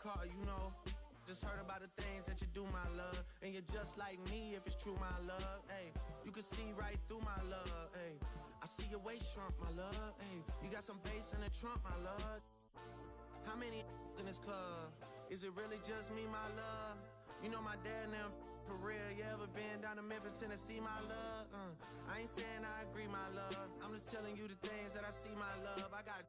car, you know. Just heard about the things that you do, my love. And you're just like me if it's true, my love. Hey, you can see right through my love. Hey, I see your waist shrunk, my love. Hey, you got some bass in the trunk, my love. How many in this club? Is it really just me, my love? You know my dad and them, for real. You ever been down to Memphis, Tennessee, my love? I ain't saying I agree, my love. I'm just telling you the things that I see, my love. I got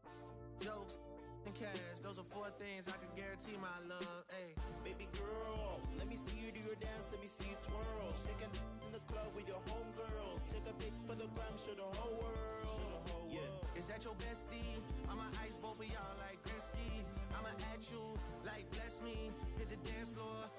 jokes and cash. Those are 4 things I can guarantee, my love. Hey, baby girl, let me see you do your dance. Let me see you twirl. Shaking in the club with your homegirls. Take a pic for the gram, show the whole world. Yeah. Is that your bestie? I'ma ice both of y'all like Gretzky. I'ma at you like bless me. Hit the dance floor,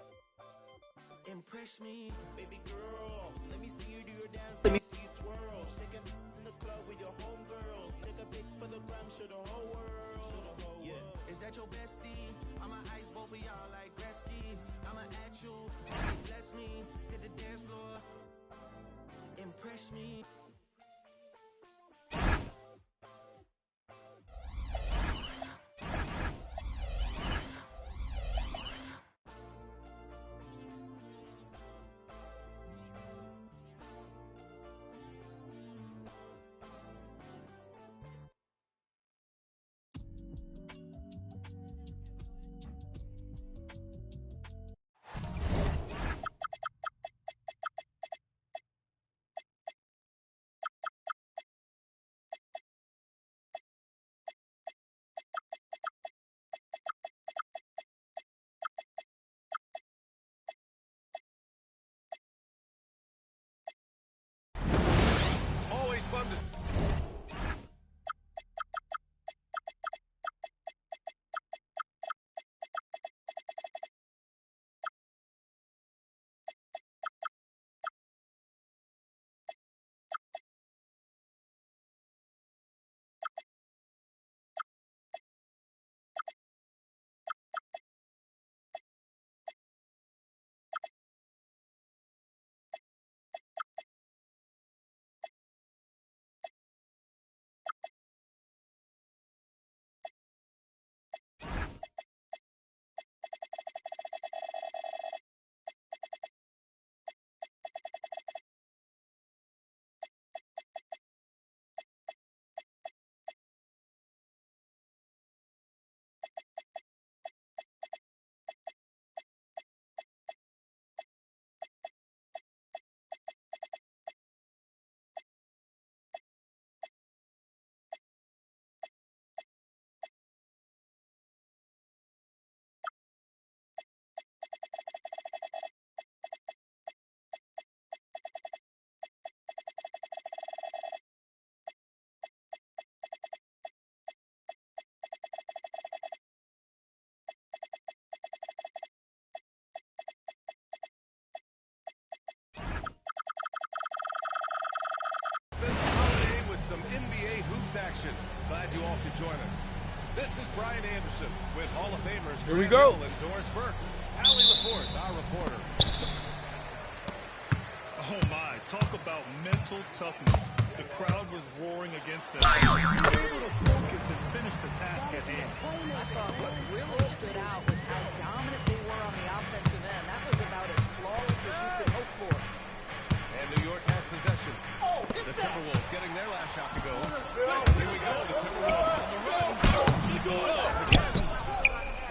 impress me. Baby girl, let me see you do your dance. Let me see you twirl. Shaking in the club with your homegirls. Take a pic for the gram, show the whole world. Yeah. Is that your bestie? I'ma ice both of y'all like Gretzky. I'ma at you like bless me. Hit the dance floor, impress me. Always fun to... Some NBA hoops action. Glad you all could join us. This is Brian Anderson with Hall of Famers Here we go. and Doris Burke. Allie LaForce, our reporter. Oh my, talk about mental toughness. The crowd was roaring against them. They were able to focus and finish the task at hand. I thought what really stood out was how dominant they were on the offensive end. That was about as flawless as you could hope for. And New York has possession. The Timberwolves getting their last shot to go. Here we go. The Timberwolves on the run. Keep going up again.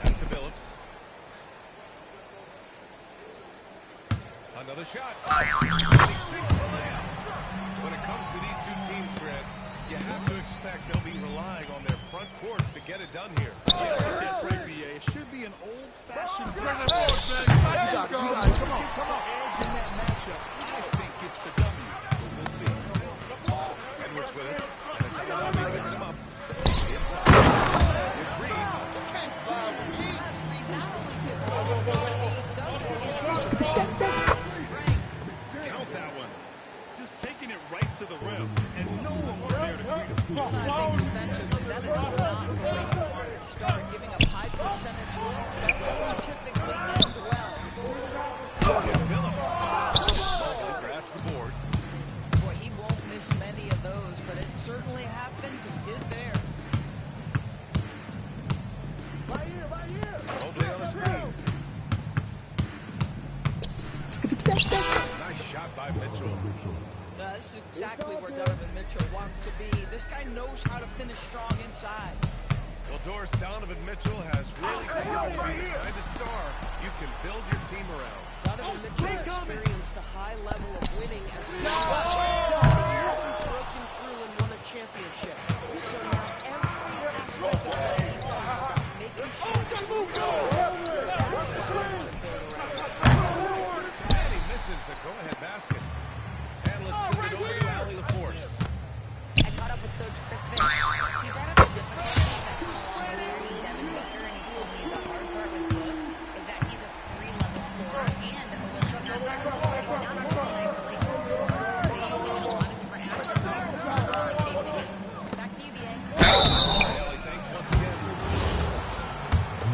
Pass to Phillips. Another shot. He sinks the layup. When it comes to these two teams, Grant, you have to expect they'll be relying on their front court to get it done here. That's right, BA. It should be an old-fashioned... You got it. Come on. edge in that matchup. I think it's the W. We'll see. Edwards with it. And it's Amadami picking him up. Inside. Here's Reed. Count that one. Just taking it right to the rim, and no one was there to greet him. That is not the way you want to start giving up high percentage wins. That doesn't typically end well. Phillips grabs the board. Boy, he won't miss many of those, but it certainly happens and did there. Mobley on the screen. by Mitchell. This is exactly where Donovan Mitchell wants to be. This guy knows how to finish strong inside. Well, Doris, Donovan Mitchell has really proven to be the kind of star you can build your team around. Donovan Mitchell experienced a high level of winning as a he hasn't broken through and won a championship. So now every aspect of what he does is about making sure that he And he misses the go-ahead basket. And let's send it over to Allie LaForce. I caught up with Coach Chris Finch. He brought up the difficulties that come along with learning Devin Booker, and he told me the hard part with Book is that he's a 3-level scorer and a willing passer. He's not just an isolation scorer. They use him in a lot of different actions, so that's really chasing him. Back to you, B.A. Allie, thanks once again.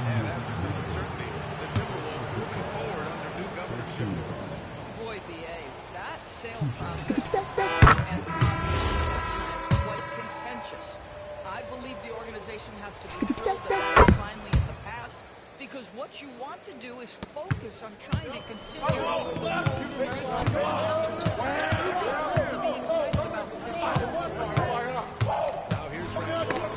And after some uncertainty, the Timberwolves moving forward under new governorship. Boy, B.A., that sale process is quite contentious. I believe the organization has to be thrilled that it's finally in the past, because what you want to do is focus on trying to continue to be excited about what this year. Now here's Randall.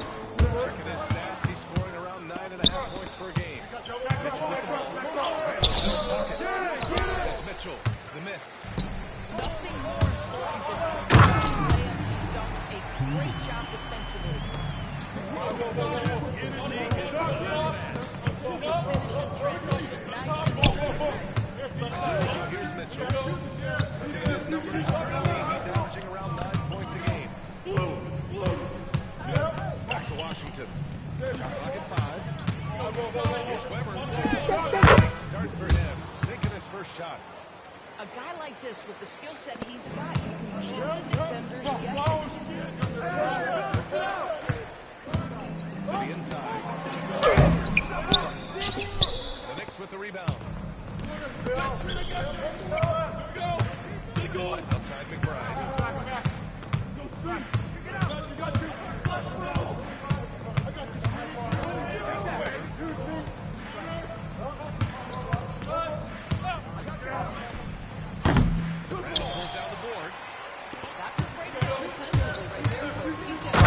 Checking his stats, he's scoring around 9.5 points per game. Mitchell with the ball. Randall's in his pocket. It's Mitchell, the miss. Nothing more important than layups and dunks. A great job defensively. Finish and transition, nice and easy. Now here's Mitchell. Looking at his numbers, currently he's averaging around 9 points a game. Back to Washington. Shot clock at 5. Here's Weber. Nice start for him. Sinking his first shot. A guy like this, with the skill set he's got, you can keep the defenders guessing. To the inside. The Knicks with the rebound. Outside McBride. Randall pulls down the board. That's a great job defensively right there, folks. He just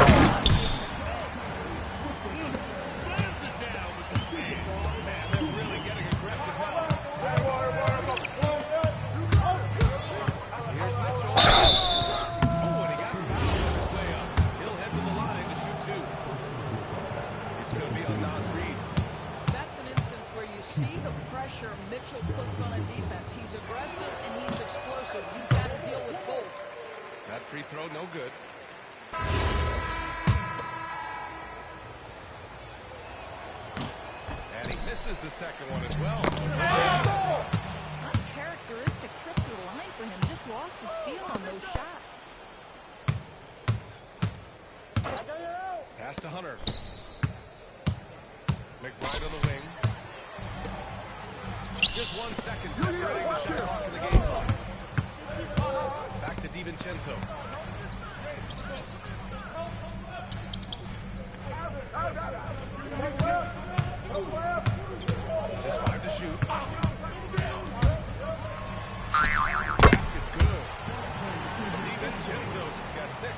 Slams it down with the feet. Man, they're really getting aggressive now. Here's Mitchell. Oh, and he got fouled on his way up. He'll head to the line to shoot 2. It's going to be on Nas Reed. That's an instance where you see the pressure Mitchell puts on a defense. He's aggressive and he's explosive. You've got to deal with both. That free throw, no good. And he misses the second one as well. Uncharacteristic trip to the line for him. Just lost his feel on those shots. Pass to Hunter. McBride on the wing. Just 1 second separating the shot clock in the game. Back to DiVincenzo. Just 5 to shoot. Basket's good. DiVincenzo's got 6.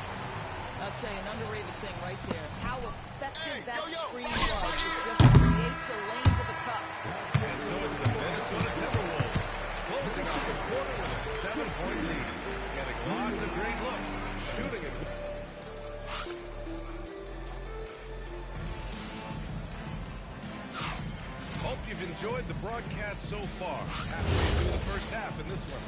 I'll tell you, an underrated thing right there. How effective that screen was. It just creates a lane to the cup. And so it's the Minnesota Timberwolves closing out the quarter with a 7-point lead. Getting lots of great looks. Shooting it. Hope you've enjoyed the broadcast so far. Halfway through the first half in this one.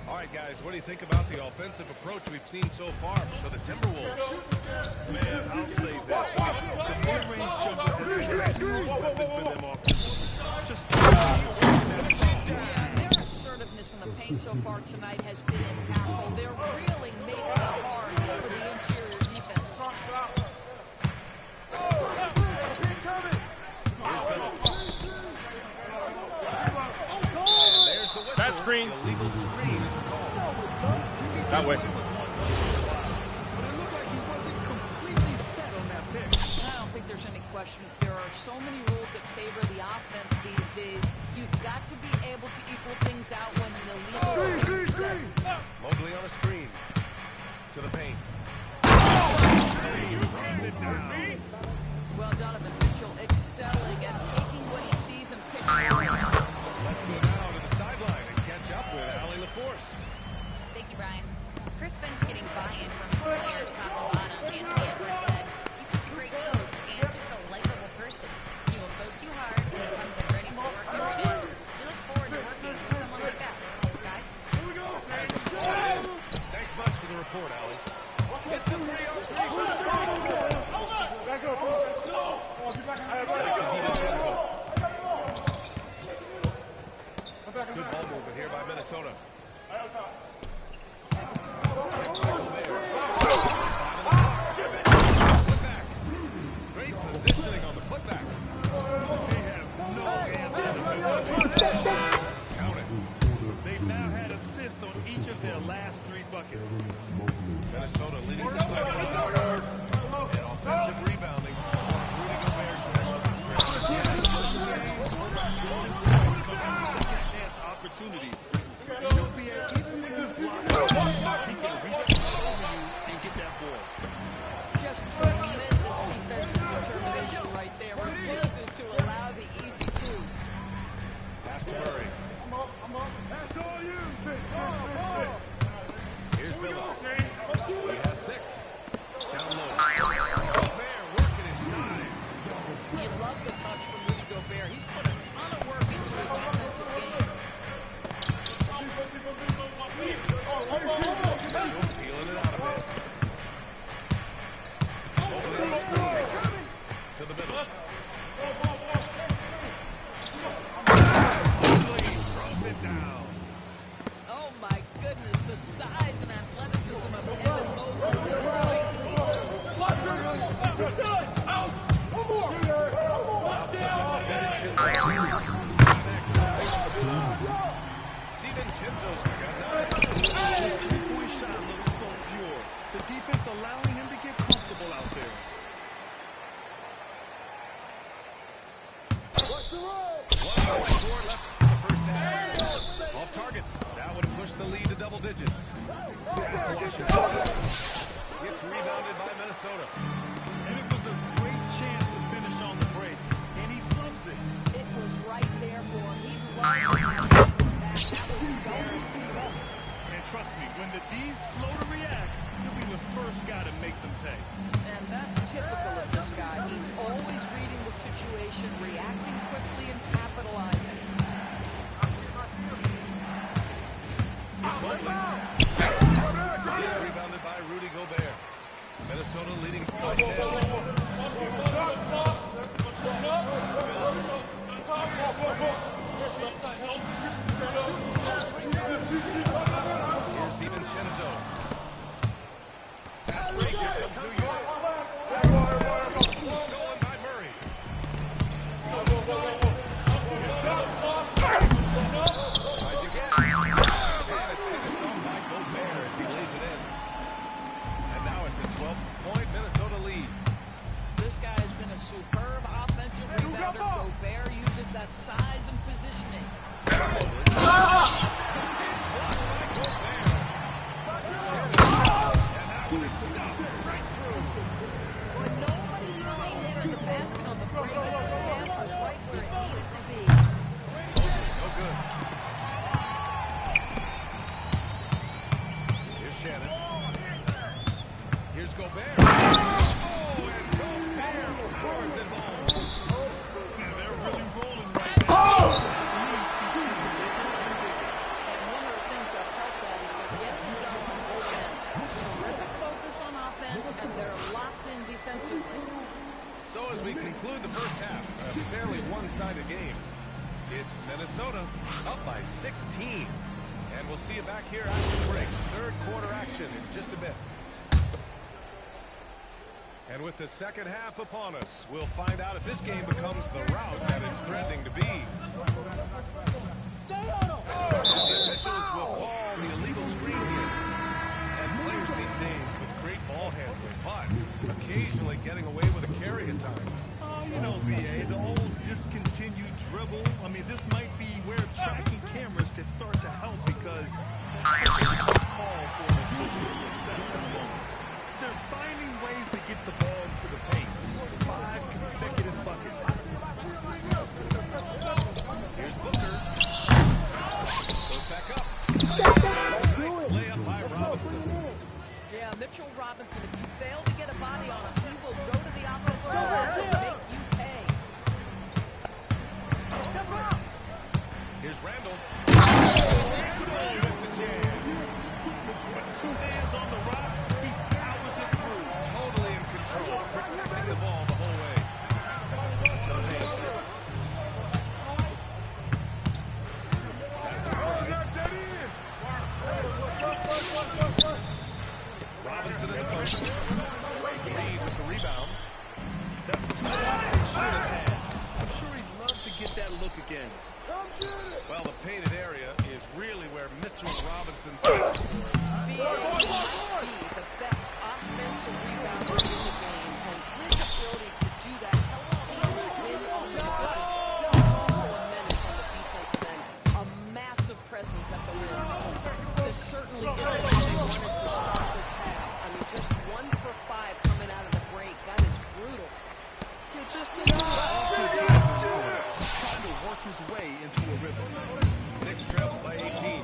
All right, guys, what do you think about the offensive approach we've seen so far for the Timberwolves? Man, I'll say this. The mid-range jumper has been a huge weapon for them offensively. Just Yeah, their assertiveness in the paint so far tonight has been impactful. They're really making it hard for the interior defense. There's the whistle. That screen. The illegal screen is the call. That way. But it looked like he wasn't completely set on that pick. I don't think there's any question. There are so many rules that favor the offense these days. You've got to be able to equal things out when an illegal screen is set. Mobley on a screen. To the paint. Well, Donovan Mitchell excelling at taking what he sees and picking it up. Let's go now to the sideline and catch up with Allie LaForce. Thank you, Brian. Chris Finch getting buy-in from his players top to bottom. Anthony Edwards said he's such a great coach and just a likable person. He will coach you hard when he comes in ready to work your shit. We look forward to working with someone like that. Guys? Thanks much for the report, Allie. It's a 3-on-3. Good ball movement here by Minnesota. Great positioning on the putback. They have no answer. Count it. They've now had assists on each of their last 3 buckets. Minnesota leading the play. And offensive rebounding. Rudy Gobert special. Second-chance opportunities. You'll be at even when you block, he can reach over you and get that ball. Just tremendous defensive determination right there. Refuses to allow the easy two. Pass to Murray. That's all you. Here's Billups. He has 6. Down low. Gobert working inside. You love the touch from Rudy Gobert. He's put a ton of work into his offensive game. Feeling it out a bit. Over the screen. To the middle. Mobley throws it down. Oh my goodness, the size and athleticism of Evan Mobley is a sight to behold. DiVincenzo's got 9. His three-point shot looks so pure. The defense allowing him to get comfortable out there. What's the roll? 1:44 left in the first half. Off target. That would have pushed the lead to double digits. Pass to Washington. Gets rebounded by Minnesota. And it was a great chance to finish on the break. And he flubs it. It was right there for him. He loved that. That was embarrassing. And trust me, when the D's slow to react, he'll be the first guy to make them pay. And that's typical of this guy. He's always reading the situation, reacting quickly and capitalizing. He's rebounded by Rudy Gobert. Minnesota leading by 10. Here's DiVincenzo. Pass break. Here comes New York. Stolen by Murray. Tries again. And it's finished off by Gobert as he lays it in. And now it's a 12-point Minnesota lead. This guy has been a superb offensive rebounder. Gobert uses that size and positioning. But nobody between him and the basket on the break. The pass was right where it needed to be. No good. Here's Shannon. Here's Gobert. Oh, and Gobert powers it home. And they're really rolling right now. And one of the things that's helped that is they're getting done on both ends. Terrific focus on offense, and they're locked in defensively. So as we conclude the first half, a fairly one-sided game. It's Minnesota up by 16. And we'll see you back here after the break. Third quarter action in just a bit. And with the second half upon us, we'll find out if this game becomes the rout that it's threatening to be. The officials will call the illegal screen here. And players these days with great ball handling, but occasionally getting away with a carry at times. You know, BA, the old discontinued dribble. I mean, this might be where tracking cameras could start to help because that's such a tough call again. Well, the painted area is really where Mitchell Robinson He might be the best offensive rebounder in the game, and his ability to do that helps teams win on the boards. He's also a menace on the defensive end, a massive presence at the rim. This certainly isn't how they wanted to start this half. I mean, just 1 for 5 coming out of the break. That is brutal. You're just trying to work his way into a rhythm. Knicks trail by 18.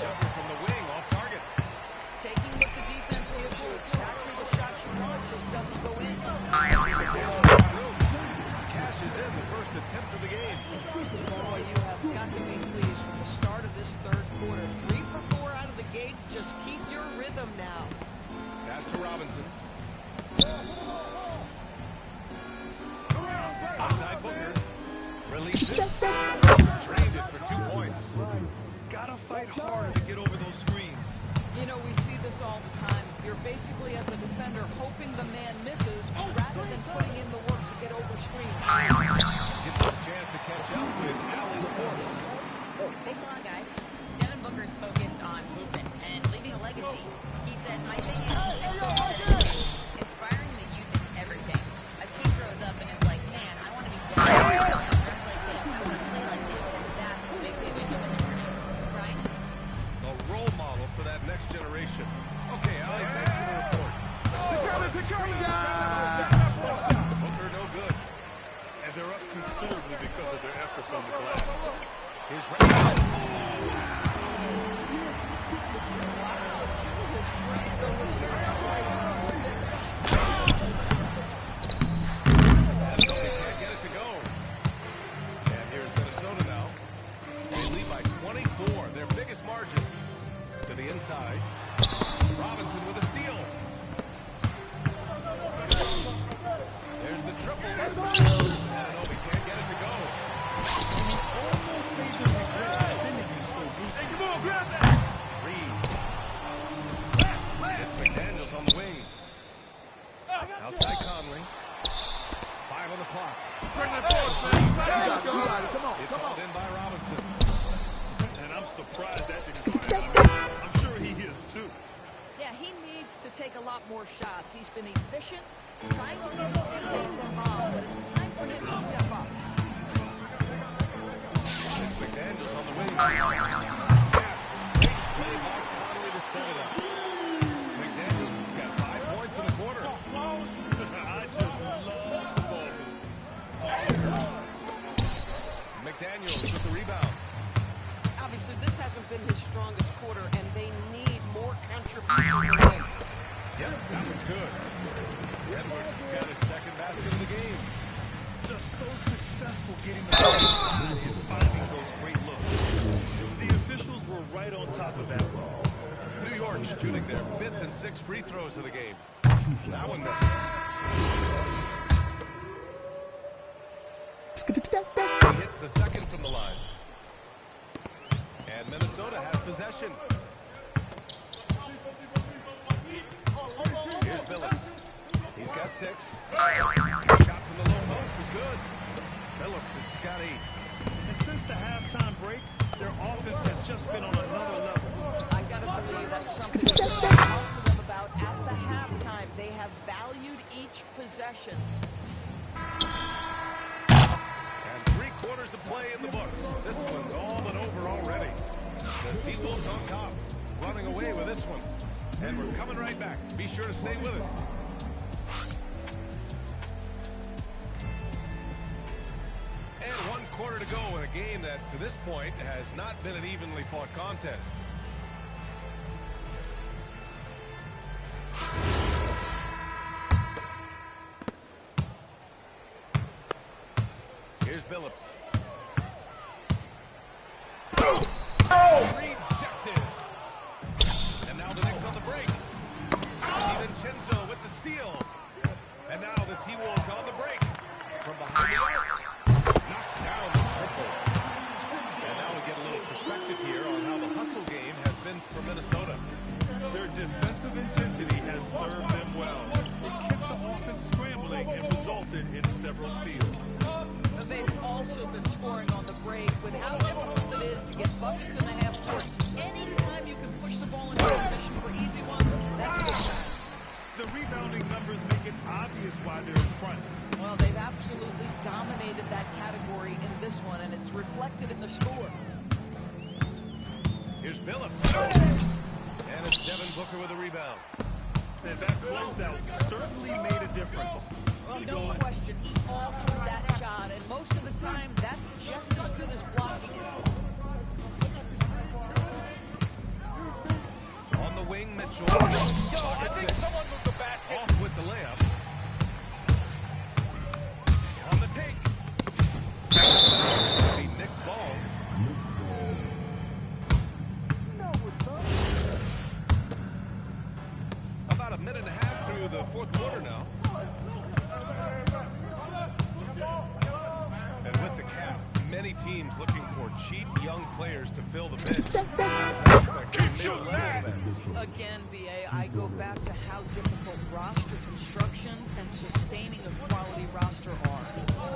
Jumper from the wing, off target. Taking what the defense will do. Exactly the shot you want, just doesn't go in. Cashes in the first attempt of the game. Boy, you have got to be pleased with the start of this third quarter. 3 for 4 out of the gate. Just keep your rhythm now. Pass to Robinson. Outside Booker. Releases. Drained it for 2 points. Gotta fight harder to get over those screens. You know, we see this all the time. You're basically, as a defender, hoping the man misses rather than putting in the work to get over screens. Gives us a chance to catch up with Allen Force. Thanks a lot, guys. Devin Booker's focused on movement and leaving a legacy. He said, my thing is, inspiring the youth is everything. A kid grows up and is like, man, I want to be Devin. I want to dress like him. I want to play like him. And that's what makes it wake up in the morning. Right? A role model for that next generation. Okay, Allie, thanks for the report. Booker, no good. And they're up considerably because of their efforts on the glass. Here's Randall. Can't get it to go. And here's Minnesota now. They lead by 24, their biggest margin. To the inside. Robinson with a steal. There's the triple. Anunoby can't get it to go. Almost made them regret defending him so recently. Reed. It's McDaniels on the wing. Outside Conley. 5 on the clock. It's hauled in by Robinson. And I'm surprised that didn't go down. I'm sure he is too. Yeah, he needs to take a lot more shots. He's been efficient, trying to get his teammates involved, but it's time for him to step up. It's McDaniels on the wing. Yes, great play by Conley to set it up. McDaniels got 5 points in the quarter. I just love the ball. McDaniels with the rebound. Obviously, this hasn't been his strongest quarter, and they need more contribution from him. Yep, that was good. Edwards got his second basket of the game. Just so successful getting the ball inside and finding those great looks. The officials were right on top of that ball. New York shooting their 5th and 6th free throws of the game. That one misses. He hits the second from the line. And Minnesota has possession. Here's Billups. He's got 6. Shot from the low post is good. Billups has got 8. And since the halftime break, their offense has just been on another level. I gotta believe that's something that we talked to them about at the halftime. They have valued each possession. And 3 quarters of play in the books. This one's all but over already. The T-Wolves on top, running away with this one. And we're coming right back. Be sure to stay with it. And 1 quarter to go in a game that, to this point, has not been an evenly fought contest. Here's Billups. Rejected. And now the Knicks on the break. DiVincenzo with the steal. And now the T-Wolves on the break. From behind the arc. Knocks down the triple. And now we get a little perspective here on how the hustle game has been for Minnesota. Their defensive intensity has served them well. It kept the offense scrambling and resulted in several steals. They buckets in the half court. Anytime you can push the ball in transition for easy ones, that's a good sign. The rebounding numbers make it obvious why they're in front. Well, they've absolutely dominated that category in this one, and it's reflected in the score. Here's Billups. And it's Devin Booker with a rebound. And that closeout certainly made a difference. Well, no question, he altered that shot, and most of the time, that's just as good as blocking it. On the wing, Mitchell. Pocket six. Off with the layup. On the take. The Knicks ball. About a minute and a half through the fourth quarter now. And with the cap, many teams looking for cheap young players to fill the bench. Again, BA, I go back to how difficult roster construction and sustaining a quality roster are.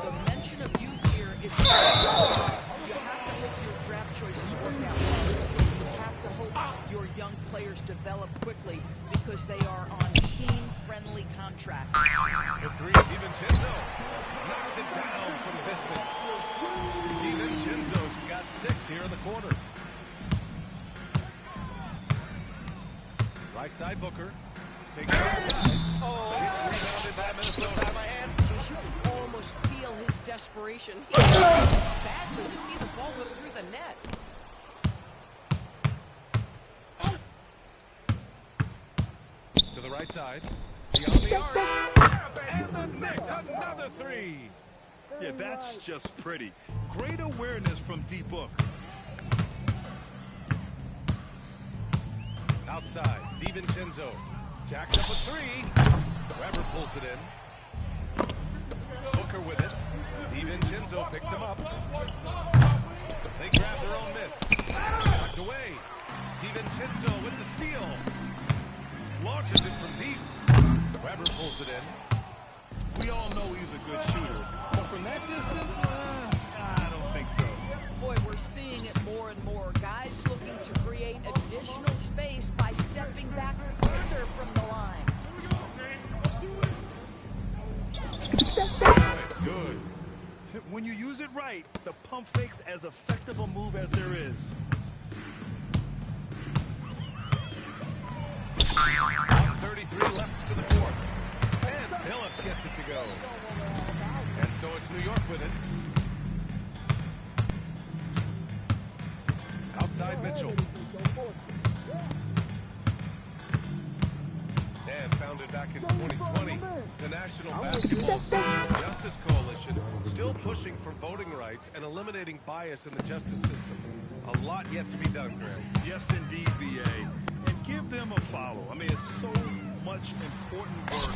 The mention of youth here is you have to hope your draft choices work out well. You have to hope your young players develop quickly because they are on team-friendly contracts. The three, DiVincenzo knocks it down from distance. DiVincenzo's got 6 here in the quarter. Right side, Booker. Takes it outside. Oh, it's rebounded by Minnesota. You can almost feel his desperation. He wants badly to see the ball go through the net. To the right side. Beyond the arc. And the Knicks, another 3. Yeah, that's just pretty. Great awareness from D-Book. Outside, DiVincenzo jacks up a 3. Weber pulls it in. Booker with it. DiVincenzo picks him up. They grab their own miss. Knocked away. DiVincenzo with the steal. Launches it from deep. Weber pulls it in. We all know he's a good shooter. But from that distance, I don't think so. Boy, we're seeing it more and more. Guys looking to create additional space by stepping back further from the line. Good. When you use it right, the pump fake's as effective a move as there is. 33 left to the fourth. And Billups gets it to go. And so it's New York with it. Outside Mitchell. And founded back in 2020, the National Basketball Social Justice Coalition still pushing for voting rights and eliminating bias in the justice system. A lot yet to be done, Greg. Yes, indeed, BA. And give them a follow. I mean, it's so much important work,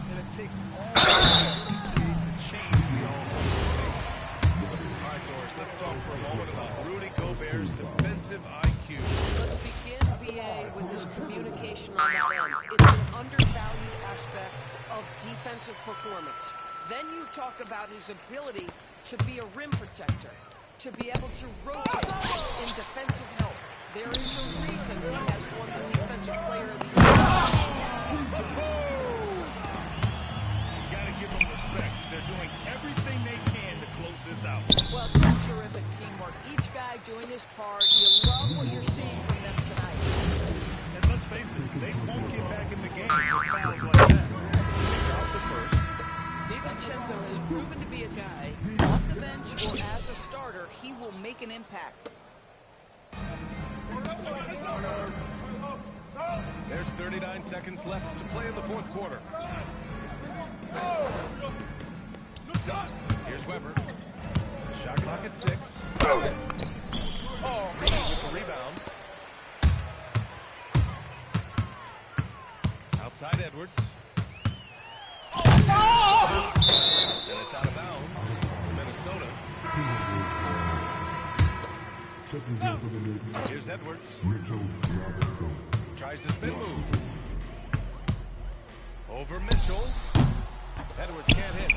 and it takes all the change we all want to see. All right, Doris, let's talk for a moment about Rudy Gobert's defensive IQ. Let's begin, BA, with his communication on that end. It's an undervalued aspect of defensive performance. Then you talk about his ability to be a rim protector, to be able to rotate in defensive help. There is a reason he has won the Defensive Player of the Year. You gotta give them respect. They're doing everything they can to close this out. Well, that's terrific teamwork. Each guy doing his part. You love what you're seeing from them tonight. And let's face it, they won't get back in the game with fouls like that. Out the first. DiVincenzo has proven to be a guy, off the bench or as a starter, he will make an impact. There's 39 seconds left to play in the fourth quarter. Here's Weber. Shot clock at 6. Oh, Reed with the rebound. Outside Edwards. And it's out of bounds to Minnesota. Here's Edwards. Tries the spin move. Over Mitchell. Edwards can't hit.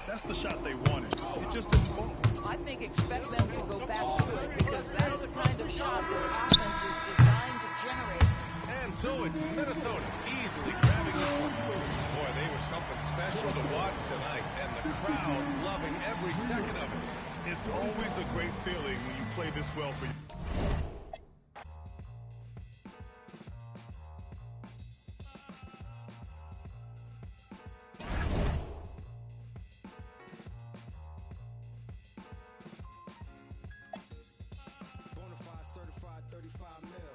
That's the shot they wanted. It just didn't fall. I think expect them to go back to it because that's the kind of shot this offense is designed to generate. And so it's Minnesota easily grabbing this one. Boy, they were something special to watch tonight, and the crowd loving every second of it. It's always a great feeling when you play this well for you. Bonafide certified 35 mil.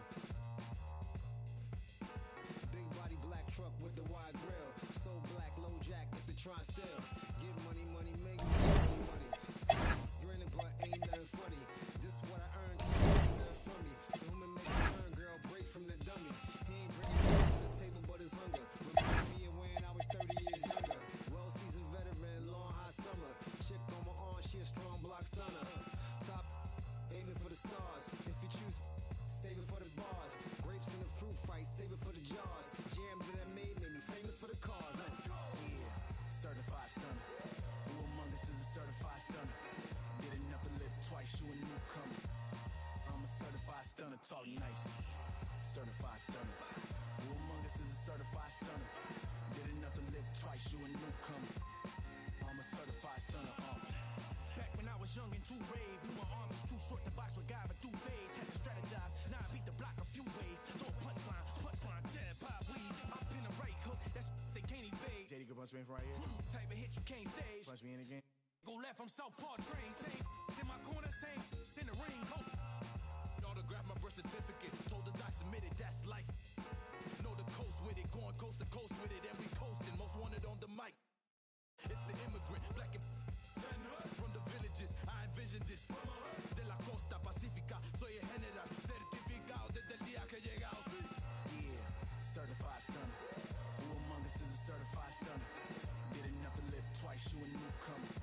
Big body black truck with the wide grill. So black, low jack if they try still. Get money, money, make money, money. Grinning but ain't nothing funny. This what I earned, ain't nothing from me. To whom it make it earn, girl, break from the dummy. He ain't bringing nothing to the table but his hunger. Remind me of when I was 30 years younger. Well-seasoned veteran, long hot summer. Chick on my arm, she a strong block stunner. Top, aiming for the stars. If you choose, save it for the bars. Grapes in the fruit fight, save it for the jars. Jams that I made me famous for the cars. Let's go. Yeah, certified stunner. Who among us is a certified stunner? Did enough to live twice, you a newcomer. I'm a certified stunner, talk nice. Certified stunner. Who among us is a certified stunner? Did enough to live twice, you a newcomer. I'm a certified stunner. Back when I was young and too brave, knew my arm was too short to box with guy, but through phase. Had to strategize, now I beat the block a few ways. Throw a punchline, jab, pop, weave. Up in the right hook, that's they can't evade. JD, go punch me in from right here. Type of hit you can't stage. Punch me in again. Go left, I'm Southpaw train. Same in my corner, same in the ring. Go. Autograph my birth certificate. Told the doc submitted, that's life. Know the coast with it, going coast to coast with it, and we coasting. Most wanted on the mic. It's the immigrant, black and from the villages. I envisioned this from a de la costa pacífica. Soy el general, certificado desde el día que llegamos. Yeah, certified stunner. Who among us is a certified stunner? Did enough to live twice, you a newcomer.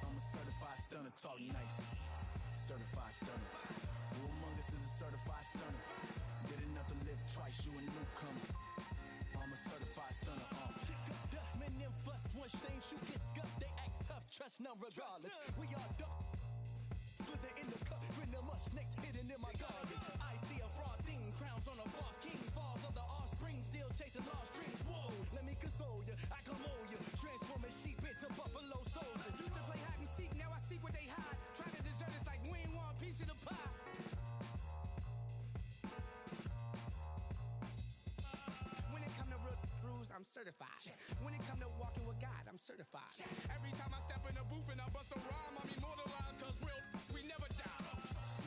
I'm a certified stunner, talk nice. Certified stunner. Who among us is a certified stunner? Did enough to live twice, you a newcomer. I'm a certified stunner. Dustmen and fuss, one shame shoe gets gut. They act tough, trust none regardless. We are duck. Slither in the cup, with the much snakes hidden in my garden. I see a fraud thing, crowns on a false king. Falls of the offspring, still chasing lost dreams. Whoa, let me console you, I come on you. Transforming sheep into buffalo soldiers. Used to play hide and seek, now I seek where they hide. Try to desert us like we ain't want a piece of the pie. When it come to real rules, I'm certified. When it come to walking with God, I'm certified. Every time I step in the booth and I bust a rhyme, I'm immortalized, cause real, we never die.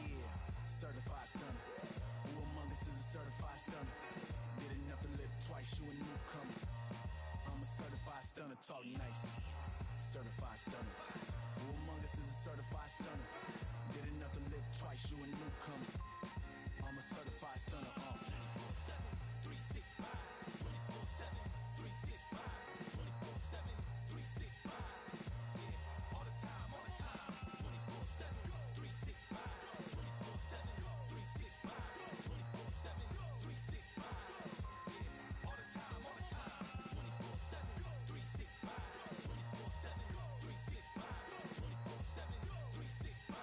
Yeah, certified stunner. Who among us is a certified stunner? Did enough to live twice, you a newcomer. I'm a certified stunner, talk nice. Certified stunner. Who among us is a certified stunner? Did enough to live twice, you a newcomer. I'm a certified stunner. 24/7, 365. 24/7, 365. 24/7, 365. Yeah, all the time, 24/7, 365. 24/7, 365. 24/7, 365. Yeah, all the time, 24/7, 365. 24/7, 365. 24/7, 365.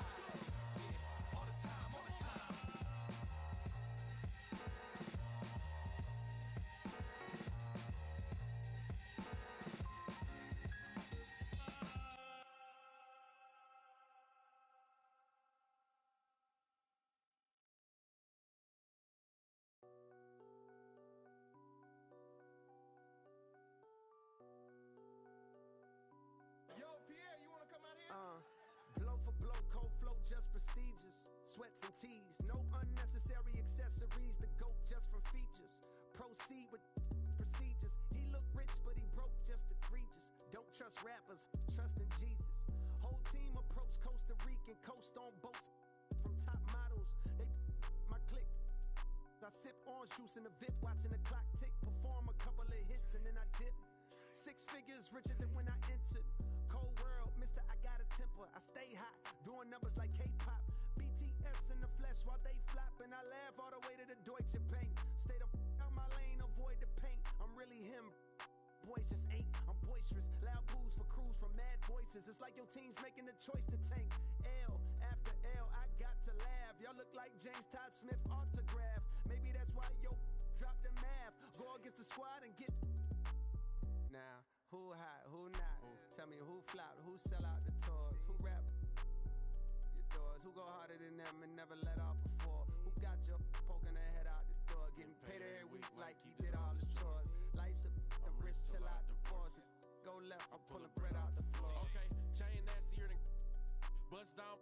Yeah, all the time. Yo, Pierre, you wanna come out here? Blow for blow, cold flow, just prestigious. Sweats and tees, no unnecessary accessories. The GOAT just for features. Proceed with procedures. He look rich, but he broke, just egregious. Don't trust rappers, trust in Jesus. Whole team approach Costa Rican, coast on boats from top models. They my click. I sip orange juice in the VIP, watching the clock tick. Perform a couple of hits and then I dip. 6 figures richer than when I entered. Cold world, mister, I got a temper. I stay hot, doing numbers like K-pop. BTS in the flesh while they flop. And I laugh all the way to the Deutsche Bank. Stay the out my lane, avoid the paint. I'm really him. Boys just ain't. I'm boisterous. Loud boos for crews from mad voices. It's like your team's making the choice to tank. L after L, I got to laugh. Y'all look like James Todd Smith autograph. Maybe that's why yo dropped the math. Go against the squad and get. Now, who hot, who not? Tell me who flopped, who sell out the tours, who rap your doors, who go harder than them and never let off before, who got your poking their head out the door, getting paid every week like he did all his chores. Life's a rich till I divorce it. Go left, I'm pulling bread out the floor. Okay, chain nastier than bust down.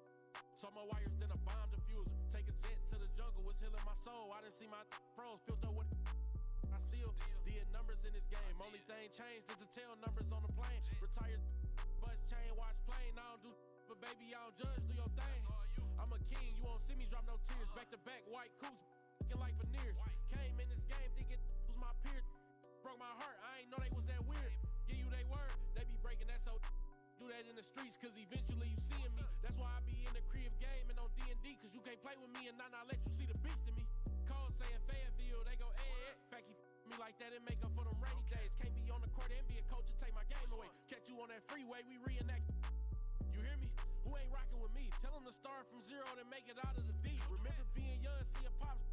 So more wires than a bomb diffuser. Take a jet to the jungle, was healing my soul. I didn't see my froze, filled up with. I still did numbers in this game. Only thing changed is to tell numbers on the plane. Retired, bus chain, watch plane. I don't do, but baby, I don't judge. Do your thing. I'm a king, you won't see me drop no tears. Back to back, white coops, like veneers. Came in this game thinking was my peer. Broke my heart, I ain't know they was that weird. Give you they word, they be breaking that so. Do that in the streets, cause eventually you seeing me. That's why I be in the crib gaming on D&D, cause you can't play with me and not let you see the beast in me. Cole saying Fayetteville, they go fact he me like that and make up for them rainy days. Can't be on the court and be a coach and take my game away. Catch you on that freeway, we reenact. You hear me? Who ain't rocking with me? Tell them to start from zero to make it out of the deep. Remember being young, seeing pops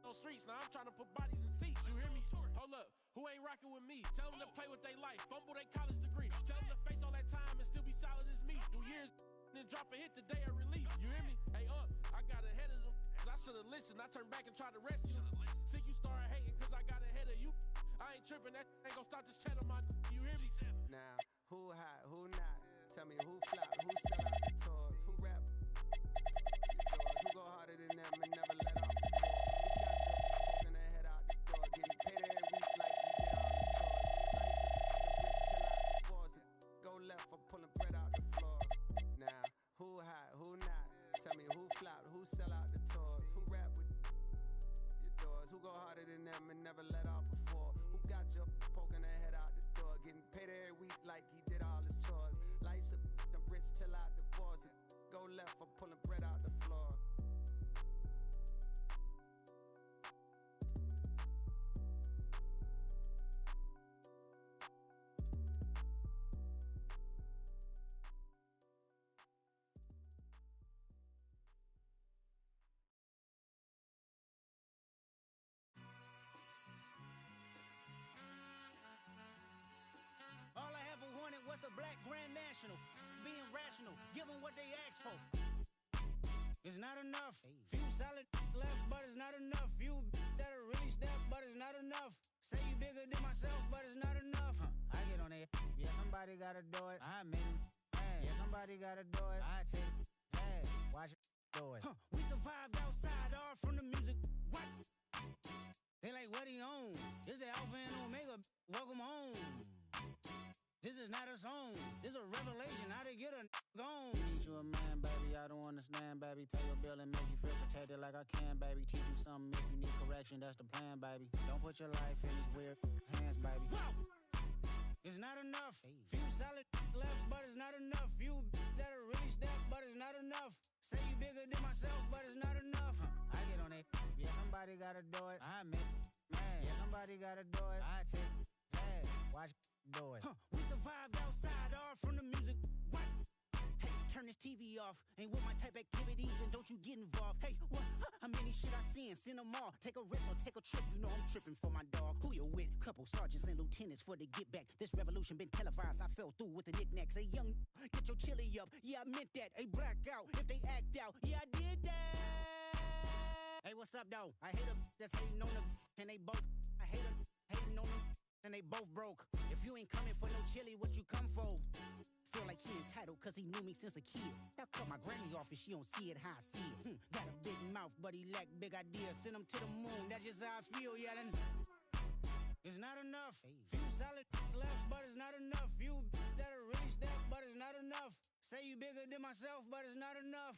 on streets. Now I'm trying to put bodies in seats. You hear me? Hold up. Who ain't rocking with me? Tell them to play with their life, fumble their college degree. Tell them to face all that time and still be solid as me. Do years, then drop a hit the day of release. You hear me? Hey, I got ahead of them. I should've listened. I turned back and tried to rescue them. Sick, you started hating cause I got ahead of you. I ain't tripping, that ain't gon' stop this chat on my. You hear me? Now, who hot, who not? Tell me who flop, who sell out the tours, who rap your doors, who go harder than them and never let off before, who got your poking their head out the door, getting paid every week like he did all his chores. Life's a rich till I divorce it. Go left, I'm pulling bread out the floor. Now, who hot, who not? Tell me who flop, who sell out the tours, who rap with your doors, who go harder than them and never let off before, who got your poking their head out the door, getting paid every week like he did all his chores. Life's a rich till I divorce it. Go left, I'm pulling bread out the floor. All I ever wanted was a black grand national. Being rational, give them what they ask for. It's not enough. Few solid left, but it's not enough. Few that'll really step, but it's not enough. Say you bigger than myself, but it's not enough. I get on it. Yeah, somebody gotta do it. I made it. Yeah, somebody gotta do it. I take it. Hey, watch it do it. We survived outside, all from the music. What? They like, what he on? This the Alpha and Omega. Welcome home. This is not a song. This is a revelation. How to get a gone. Teach you a man, baby. I don't understand, baby. Pay your bill and make you feel protected like I can, baby. Teach you something if you need correction. That's the plan, baby. Don't put your life in these weird hands, baby. Whoa! It's not enough. Few solid left, but it's not enough. Few that'll really step, but it's not enough. Say you bigger than myself, but it's not enough. I get on it. Yeah, somebody gotta do it. I admit it. Man. Yeah, somebody gotta do it. I take it. Hey, watch do it. We survived outside, all from the music. What? Hey, turn this TV off. Ain't with my type activities, then don't you get involved. Hey, what? How many shit I seen? Send them all. Take a risk or take a trip. You know I'm tripping for my dog. Who you with? Couple sergeants and lieutenants for the get back. This revolution been televised. I fell through with the knickknacks. Hey, young, get your chili up. Yeah, I meant that. Hey, black out if they act out. Yeah, I did that. Hey, what's up, though? I hate them that's hating on them. And they both. I hate them hating on them. And they both broke. If you ain't coming for no chili, what you come for? Feel like he entitled cause he knew me since a kid. I cut my granny off and she don't see it how I see it. Got a big mouth but he lack big ideas. Send him to the moon, that's just how I feel yelling. It's not enough. Few solid left but it's not enough. Few that'll really step but it's not enough. Say you bigger than myself but it's not enough.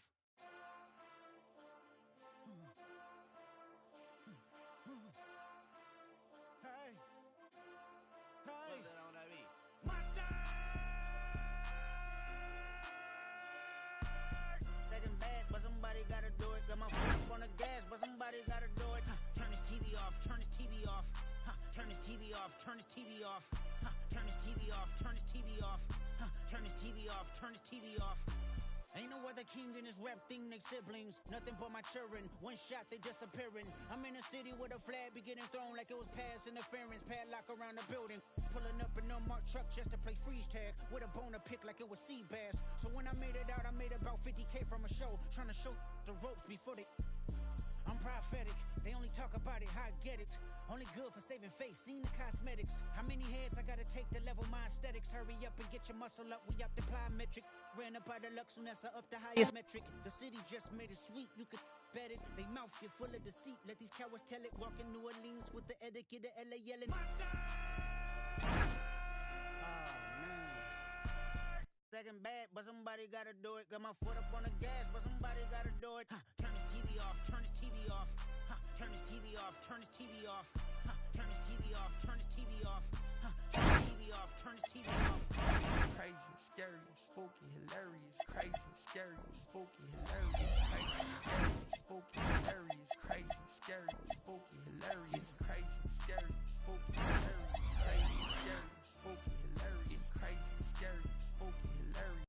On the gas, but somebody gotta do it. Turn this TV off, turn this TV off. Turn this TV off, turn this TV off. Turn this TV TV off, turn his TV off. Turn his TV off, turn his TV off. Ain't no other king in this rap thing, they siblings. Nothing but my children. One shot, they disappearing. I'm in a city where the flag be getting thrown like it was past interference. Padlock around the building. Pulling up an unmarked truck just to play freeze tag. With a bone to pick like it was sea bass. So when I made it out, I made about 50K from a show. Trying to show the ropes before they... I'm prophetic, they only talk about it, how I get it. Only good for saving face, seen the cosmetics. How many heads I gotta take to level my aesthetics? Hurry up and get your muscle up, we up the plyometric. Ran up out of Lux, soon as I up the highest metric. The city just made it sweet, you could bet it. They mouth get full of deceit, let these cowards tell it. Walk in New Orleans with the etiquette of LA yelling. Second bad, but somebody gotta do it. Got my foot up on the gas, but somebody gotta do it. Turn his TV off, turn his TV off. Turn his TV off, turn his TV off. Turn his TV off, turn his TV off. Turn his TV off, turn his TV off. Crazy, scary, spooky, hilarious. Crazy, scary, spooky, hilarious. Crazy, scary, spooky, hilarious. Crazy, scary, spooky, hilarious. Crazy, scary, spooky, hilarious. Crazy, scary, spooky, hilarious. Crazy, scary, spooky, hilarious.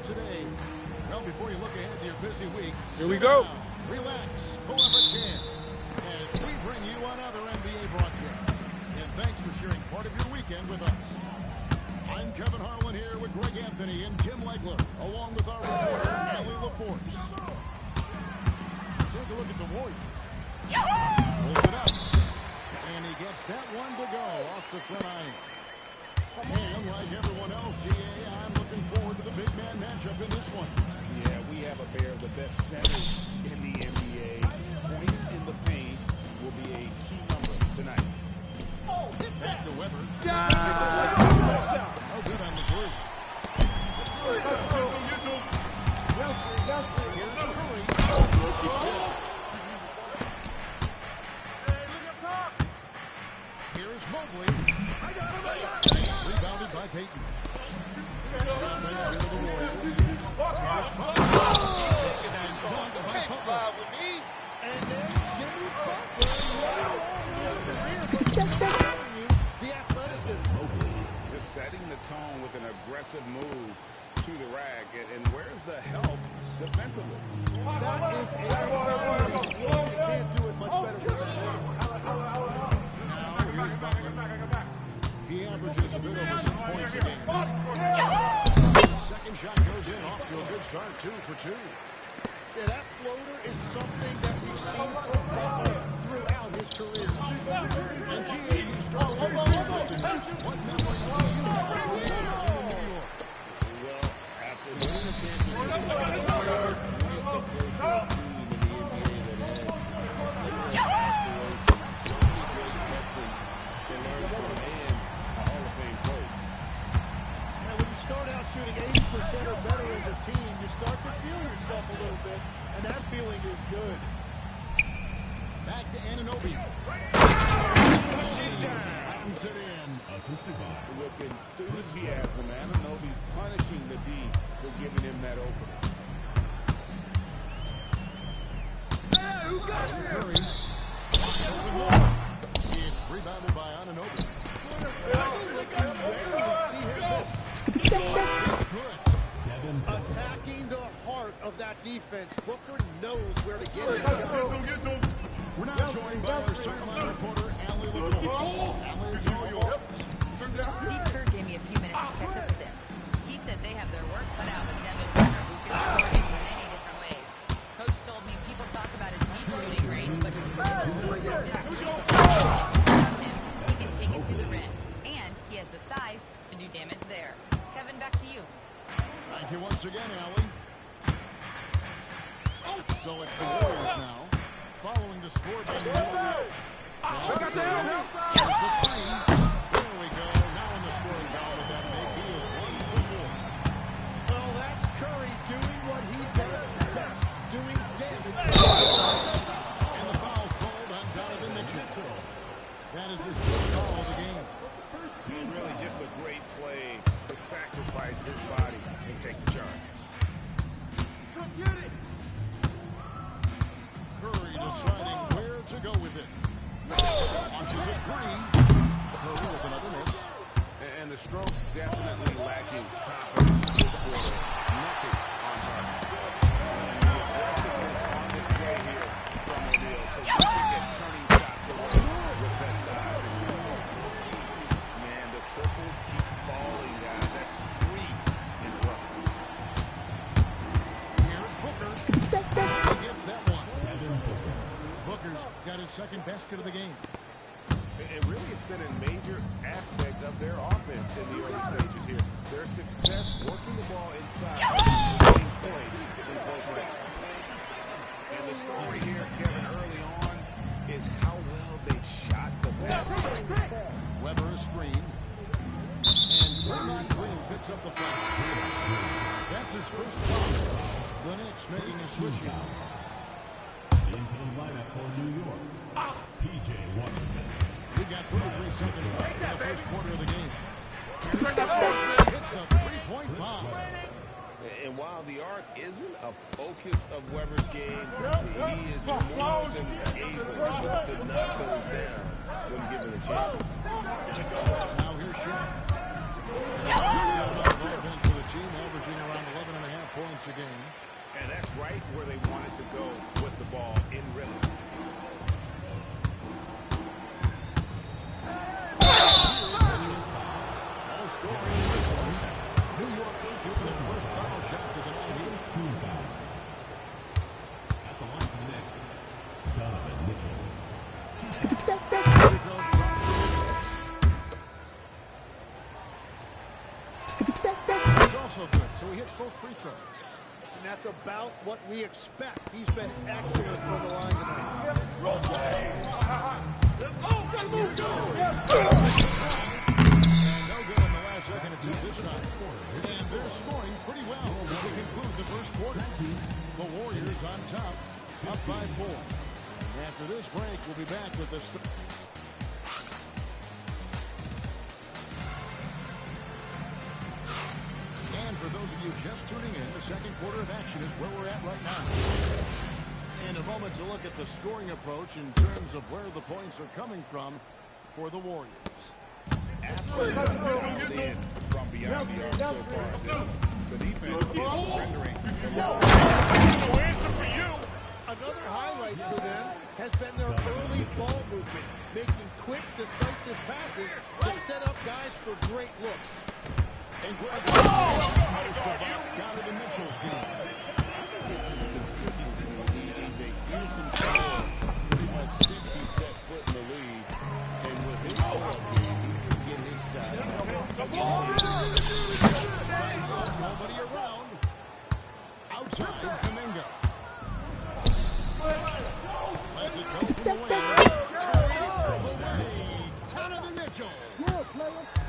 Today. Well, before you look ahead to your busy week, here we go. Down, relax, pull up a chair, as we bring you another NBA broadcast. And thanks for sharing part of your weekend with us. I'm Kevin Harlan here with Greg Anthony and Jim Legler, along with our reporter, Allie LaForce. Take a look at the Warriors. Pulls it up. And he gets that one to go off the front iron. And like everyone else, GA, I'm looking forward to the big man matchup in this one. Yeah, we have a pair of the best centers in the NBA. Points in the paint will be a key number tonight. Oh, hit that! Back to Weber. No good on the three. Here's Curry. Here's Mobley. Rebounded by Payton. Offense here to the Warriors. Here's Butler. And dunked by Butler. And there's Jimmy Butler. The athleticism. Mobley just setting the tone with an aggressive move to the rack. And where's the help defensively? That is a you can't do it much better than that. Now here's Butler. He averages a bit over 6 points a game. Second shot goes in, off to a good start, 2 for 2. Yeah, that floater is something that we've seen from Butler throughout his career. And GAU strongly to match what memories do you have from New York? Well, after winning the championship, the close to a team in the NBA that had similar aspirations, so many great veterans to learn from, and a Hall of Fame place. Now, when you start out shooting 80% or better as a team, you start to feel yourself a little bit, and that feeling is good. Back to Anunoby. Slams it in. With enthusiasm, Anunoby punishing the D for giving him that opening. Curry. It's rebounded by Anunoby. Attacking the heart of that defense. Booker knows where to get his shot. We're now joined by our sideline reporter, Allie LaCourse. Allie, is all yours. Steve Kerr gave me a few minutes to catch up with him. He said they have their work cut out with Devin Booker, who can score in many different ways. Coach told me people talk about his deep shooting range, but his skills is just as him. He can take it to the rim, and he has the size to do damage there. Kevin, back to you. Thank you once again, Allie. So it's the Warriors now, following the score being moved. There's the three. There we go. Now in the scoring foul with that make. He is 1 for 4. Well, that's Curry doing what he does best, doing damage. And the foul called on Donovan Mitchell. That is his first foul of the game. And really just a great play to sacrifice his body and take the charge. Come get it. Curry deciding where to go with it. Launches a three. Curry with another miss. And the stroke definitely lacking confidence this quarter. Nothing on target. And the aggressiveness on display here from O'Neal to really get turning shots away with that size. Man, the triples keep falling, guys. That's 3 in a row. Here's Booker. He gets that one. Booker's got his second basket of the game. And really, it's been a major aspect of their offense in the early stages here. Their success working the ball inside and getting points in close range. And the story here, Kevin, early on is how well they've shot the basket. Weber a screen. And Draymond Green picks up the foul. That's his first foul. The Knicks making a switch now. Into the lineup for New York, P.J. Washington. We got 33 seconds left in the first quarter of the game. Hits a three-point bomb. And while the arc isn't a focus of Weber's game, he is more than able to knock those down when given a chance. Now here's Shaq. Offense for the team, averaging around 11.5 points a game. And that's right where they wanted to go with the ball in rhythm. All scoring. New York shooting his first foul shots of the night. Team foul. At the line for the Knicks, Donovan Mitchell. He's also good, so he hits both free throws. And that's about what we expect. He's been excellent from the line tonight. And no good on the last second attempt this time. And they're scoring pretty well as we conclude the first quarter. The Warriors on top, up by 4. After this break, we'll be back with the just tuning in, the second quarter of action is where we're at right now. In a moment to look at the scoring approach in terms of where the points are coming from for the Warriors. Absolutely in from beyond the arc so far. The defense is surrendering. No answer for you. Another highlight for them has been their early ball movement, making quick, decisive passes to set up guys for great looks. And Greg down to the Mitchell's game. It's his consistency. He's a fearsome scorer pretty much since he set foot in the league. And with his pull-up game, he can get his shot. Nobody around. Outside, Kuminga. As it goes to the way. Donovan Mitchell.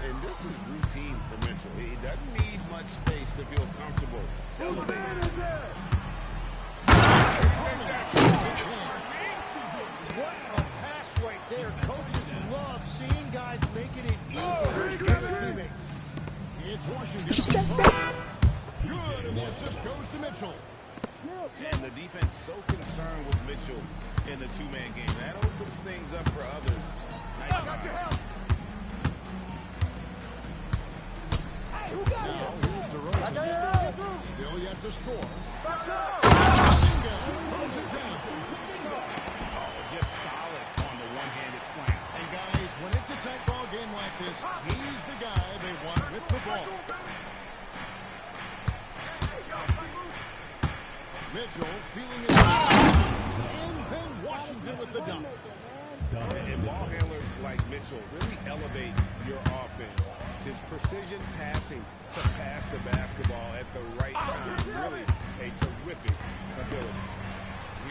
And this is routine for Mitchell. He doesn't need much space to feel comfortable. What a pass right there. Coaches love seeing guys making it easier for their teammates. It's Washington. Good, and the assist goes to Mitchell. And the defense so concerned with Mitchell in the two-man game. That opens things up for others. Nice job. Now here's DeRozan. Still yet to score. Throws it down. Just solid on the one-handed slam. And guys, when it's a tight ball game like this, he's the guy they want with the ball. Mitchell feeling it. And then Washington with the dunk. And ball handlers like Mitchell really elevate your offense. His precision passing to pass the basketball at the right time. Really a terrific ability.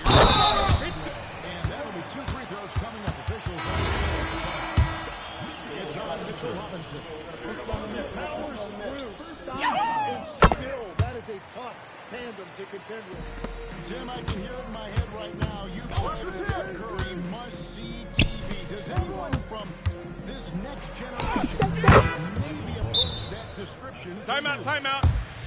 And that'll be 2 free throws coming up. Officials it's on Mitchell Robinson. He powers through size and skill. That is a tough tandem to contend with. Tim, I can hear it in my head right now. You consider Steph Curry must-see TV. Does anyone from this next generation maybe approach that description? Timeout.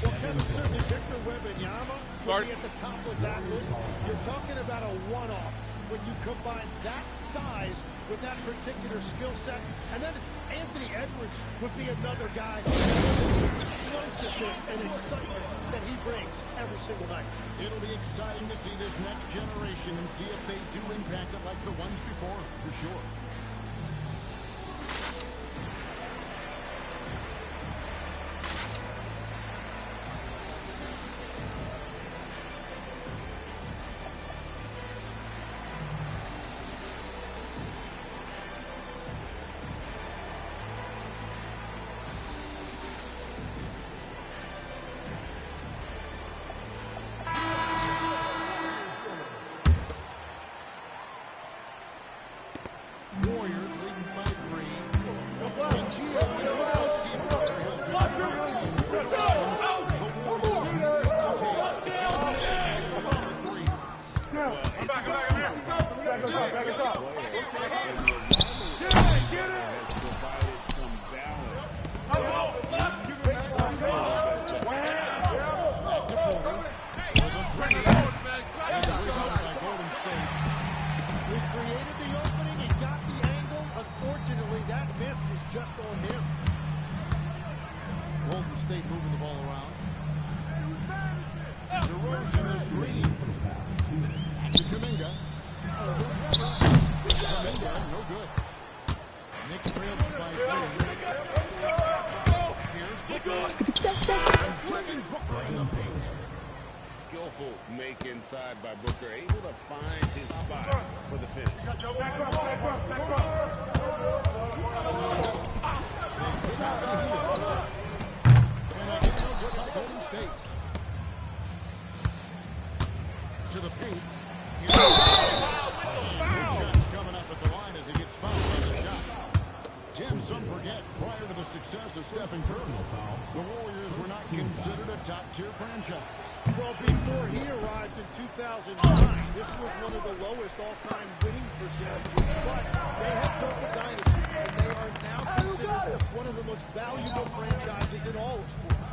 Well, Kevin, certainly Victor Wembanyama would be at the top of that list. You're talking about a one-off when you combine that size with that particular skill set. And then Anthony Edwards would be another guy with explosiveness and excitement that he brings every single night. It'll be exciting to see this next generation and see if they do impact it like the ones before, for sure. Warriors leading by 3. And Gio in a row, Steve Kerr has provided some balance. He created the opening, he got the angle. Unfortunately, that miss was just on him. Golden State moving the ball around. DeRozan is green. To Kuminga. Kuminga, no good. Knicks trailed by 3. Here's Booker. And Booker in the paint. Skillful make inside by Booker, able to find his spot for the finish. And a good by Golden State. To the paint. Two shots coming up at the line as he gets fouled on the shot. Tim, some forget, prior to the success of Stephen Curry, the Warriors were not considered a top-tier franchise. Well, before he arrived in 2009, this was one of the lowest all-time winning percentages. But they have built a dynasty, and they are now considered one of the most valuable franchises in all of sports.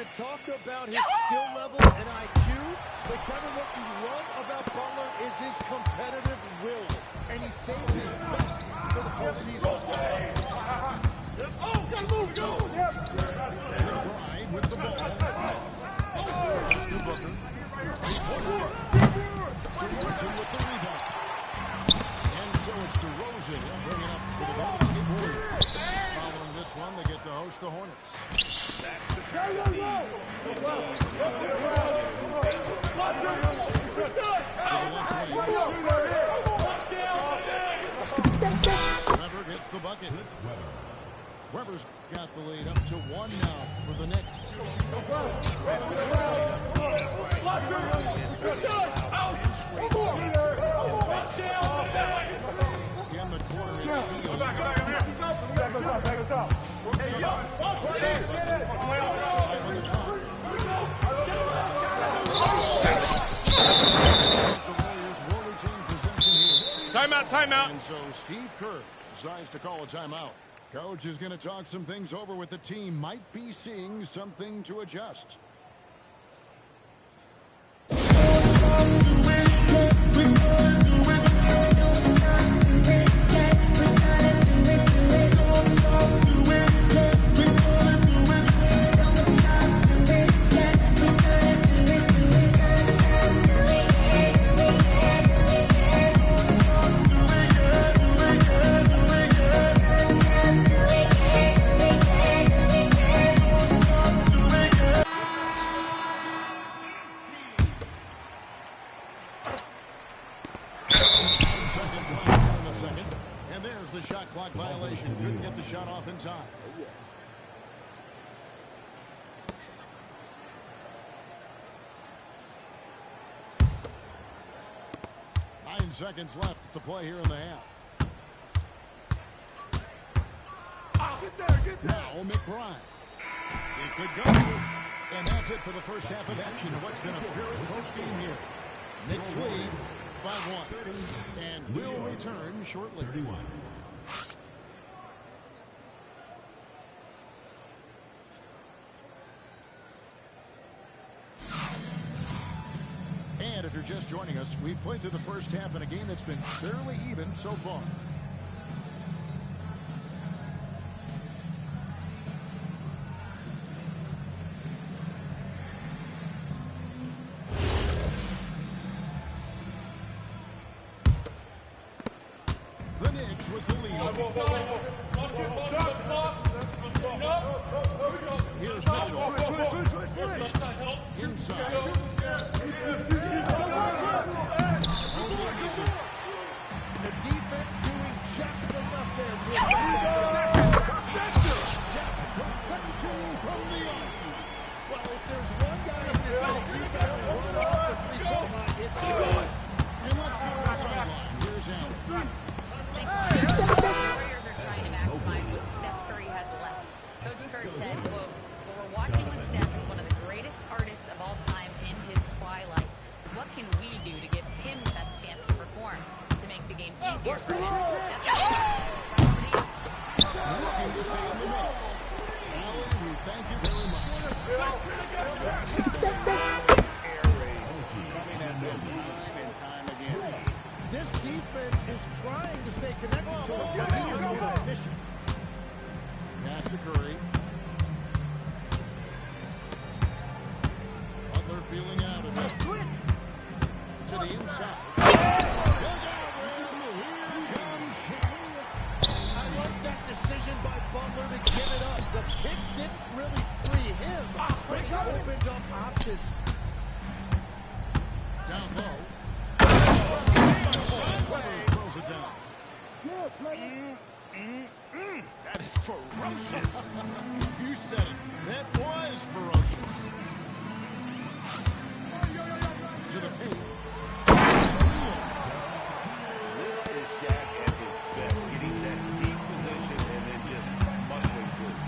could talk about his skill level and IQ, but Kevin, what you love about Butler is his competitive will, and he saves his best for the postseason. Oh, gotta move, go! McBride with the ball. Pass to Booker. DeRozan with the rebound. And so it's DeRozan. He'll bring it up for the Golden State Warriors. Following this one, they get to host the Hornets. That's the kind of lead. Weber gets the bucket. Weber's got the lead up to 1 now for the Knicks. In the corner, Timeout, timeout. And so Steve Kerr decides to call a timeout. Coach is going to talk some things over with the team. Might be seeing something to adjust. The shot clock violation. Couldn't get the shot off in time. 9 seconds left to play here in the half. Now McBride. It could go. And that's it for the first half of action of what's been a very close game here. Knicks lead by 1. And will return shortly. 31. And if you're just joining us, we've played through the first half in a game that's been fairly even so far. The Knicks with the lead. Here's Mitchell. Inside. The defense doing just enough there to from the arc. Well, if there's one guy in this league, you better run off the three-point line. It's good. And let's go to the sideline. Here's Allen. The Warriors are trying to maximize what Steph Curry has left. Coach Kerr said, quote, "What we're watching with Steph is one of the greatest artists of all time in his twilight. What can we do to give him the best chance to perform, to make the game easier for him?" That's Allen, we thank you very much. Coming at them time and time again. This defense is trying to stay connected to a clear mission. Pass to Curry. Butler feeling out of it. To the inside. I like that decision by Butler to give it up. The pick didn't really free him, but it opened up options. Down low. Throws it down. That is ferocious. You said it. That was ferocious. To the paint. This is Shaq at his best, getting that deep position and then just muscling through.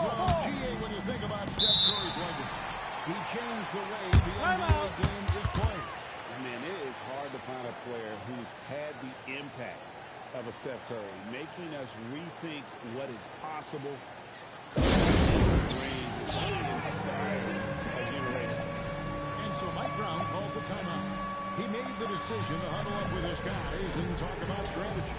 So, GA, when you think about Steph Curry's legacy, he changed the way the NBA game is played. Man, it is hard to find a player who's had the impact of a Steph Curry, making us rethink what is possible. range is really inspiring as you race. And so Mike Brown calls a timeout. He made the decision to huddle up with his guys and talk about strategy.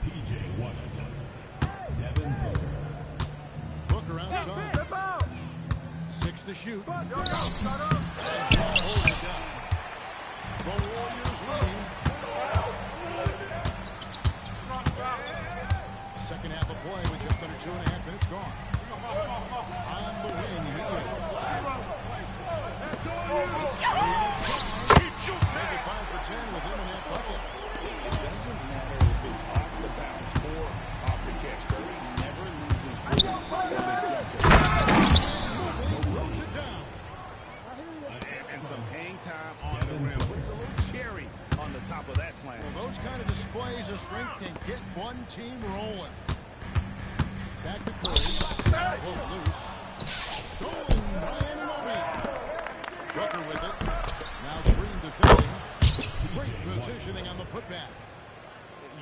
PJ Washington. Devin Booker outside. 6 to shoot. Holds it down. The Warriors lead. Second half of play with just under 2.5 minutes gone. On the wing, he is. Make it 5 for 10 with him in that bucket. It doesn't matter if it's off the bounce or off the catch. Curry never loses rhythm Throws it down. and some hang time on the rim. Puts a little cherry on the top of that slam. Well, those kind of displays of strength can get one team rolling. Back to Curry. Pulled it loose. Stolen by Anunoby. Booker with it. Now Green defending. Great positioning on the putback.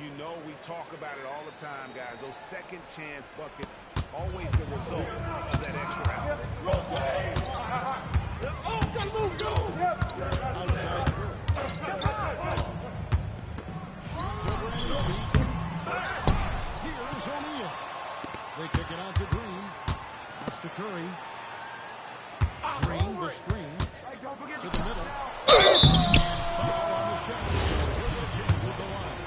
You know we talk about it all the time, guys. Those second chance buckets, always the result of that extra effort. Outside Curry. Shoots over Anunoby. Here's O'Neal. They kick it out to Green. Pass to Curry. Green, the screen. To the middle. And foul on the shot. James at the line.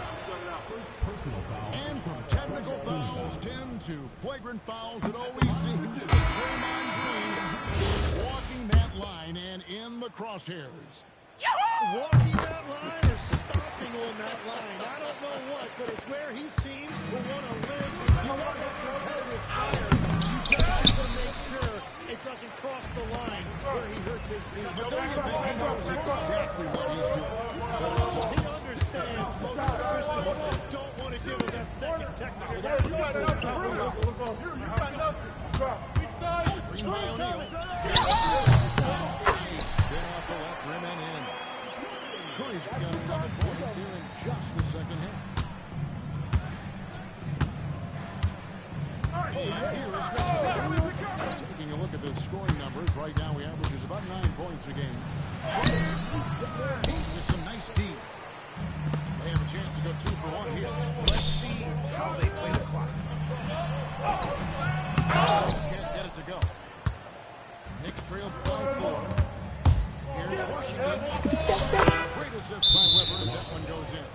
personal foul. And from technical fouls, 10 to flagrant fouls, it always seems that Draymond Green is walking that line and in the crosshairs. Walking that line or stopping on that line. I don't know what, but it's where he seems to want to live. You want that competitive fire. You just have to make sure it doesn't cross the line where he hurts his team. But don't you think he knows exactly what he's doing? He understands most officials don't want to give him that second technical. Green by O'Neal. Nice spin off the left rim and in. Curry's got 11 points here in just the second half. And here is Mitchell. Taking a look at the scoring numbers, right now he averages about 9 points a game. With some nice D. They have a chance to go 2 for 1 here. Let's see how they play the clock. Can't get it to go. Knicks trail by 4. Here's Washington. Great assist by Weber as that one goes in.